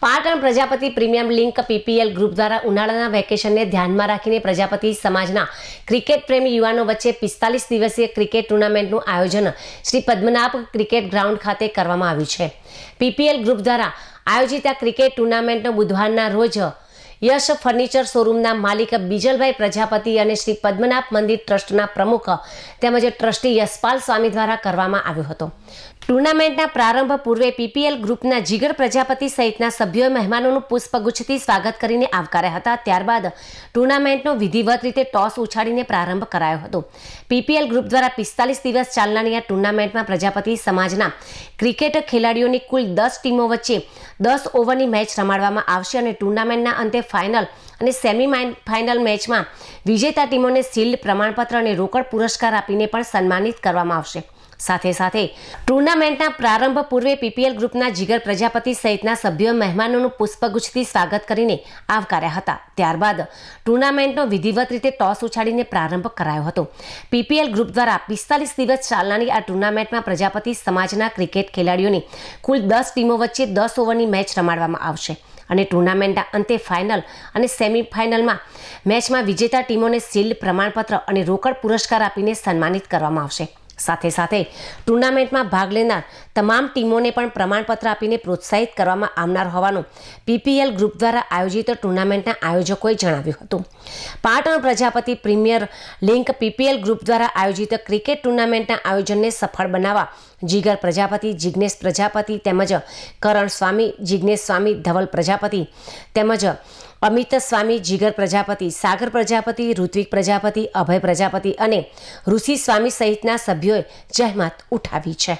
Patan Prajapati premium league PPL group દ્વારા ઉનાળાના વેકેશનને ધ્યાનમાં રાખીને પ્રજાપતિ સમાજના ક્રિકેટ પ્રેમી યુવાનો વચ્ચે 45 દિવસીય ક્રિકેટ ટુર્નામેન્ટનું આયોજન શ્રી પદ્મનાભ ક્રિકેટ ગ્રાઉન્ડ ખાતે કરવામાં આવ્યું છે। પીપીએલ ગ્રુપ દ્વારા આયોજિત આ ક્રિકેટ ટુર્નામેન્ટનો બુધવારના રોજ યશ ફર્નિચર શોરૂમના માલિક બીજલભાઈ પ્રજાપતિ અને શ્રી પદ્મનાભ મંદિર ટ્રસ્ટના પ્રમુખ તેમજ ટ્રસ્ટી યશપાલ સ્વામી દ્વારા કરવામાં આવ્યો હતો। ટુર્નામેન્ટના પ્રારંભ પૂર્વે પીપીએલ ગ્રુપના જીગર પ્રજાપતિ સહિતના સભ્યોએ મહેમાનોનું પુષ્પગુચ્છથી સ્વાગત કરીને આવકાર્યા હતા। ત્યારબાદ ટુર્નામેન્ટનો વિધિવત રીતે ટોસ ઉછાળીને પ્રારંભ કરાયો હતો। પીપીએલ ગ્રુપ દ્વારા 45 દિવસ ચાલનારી આ ટુર્નામેન્ટમાં પ્રજાપતિ સમાજના ક્રિકેટ ખેલાડીઓની કુલ 10 ટીમો વચ્ચે 10 ઓવરની મેચ રમાડવામાં આવશે અને ટુર્નામેન્ટના અંતે ફાઇનલ અને સેમી ફાઇનલ મેચમાં વિજેતા ટીમોને શિલ્ડ, પ્રમાણપત્ર અને રોકડ પુરસ્કાર આપીને પણ સન્માનિત કરવામાં આવશે। સાથે સાથે ટુર્નામેન્ટના પ્રારંભ પૂર્વે પીપીએલ ગ્રુપના જીગર પ્રજાપતિ સહિતના સભ્યોએ મહેમાનોનું પુષ્પગુચ્છથી સ્વાગત કરીને આવકાર્યા હતા। ત્યારબાદ ટુર્નામેન્ટનો વિધિવત રીતે ટોસ ઉછાળીને પ્રારંભ કરાયો હતો। પીપીએલ ગ્રુપ દ્વારા 45 દિવસ ચાલનારી આ ટુર્નામેન્ટમાં પ્રજાપતિ સમાજના ક્રિકેટ ખેલાડીઓની કુલ 10 ટીમો વચ્ચે 10 ઓવરની મેચ રમાડવામાં આવશે અને ટુર્નામેન્ટના અંતે ફાઇનલ અને સેમીફાઇનલમાં મેચમાં વિજેતા ટીમોને શિલ્ડ, પ્રમાણપત્ર અને રોકડ પુરસ્કાર આપીને સન્માનિત કરવામાં આવશે। સાથે સાથે ટુર્નામેન્ટમાં ભાગ લેનાર તમામ ટીમોને પણ પ્રમાણપત્ર આપીને પ્રોત્સાહિત કરવામાં આવનાર હોવાનું પીપીએલ ગ્રુપ દ્વારા આયોજિત ટુર્નામેન્ટના આયોજકોએ જણાવ્યું હતું। Patan Prajapati premier league PPL group દ્વારા આયોજિત ક્રિકેટ ટુર્નામેન્ટના આયોજનને સફળ બનાવવા જીગર પ્રજાપતિ, જિજ્ઞેશ પ્રજાપતિ તેમજ કરણ સ્વામી, જિજ્ઞેશ સ્વામી, ધવલ પ્રજાપતિ તેમજ અમિત સ્વામી, જીગર પ્રજાપતિ, સાગર પ્રજાપતિ, ઋત્વિક પ્રજાપતિ, અભય પ્રજાપતિ અને ઋષિ સ્વામી સહિતના સભ્યોએ જહેમત ઉઠાવી છે।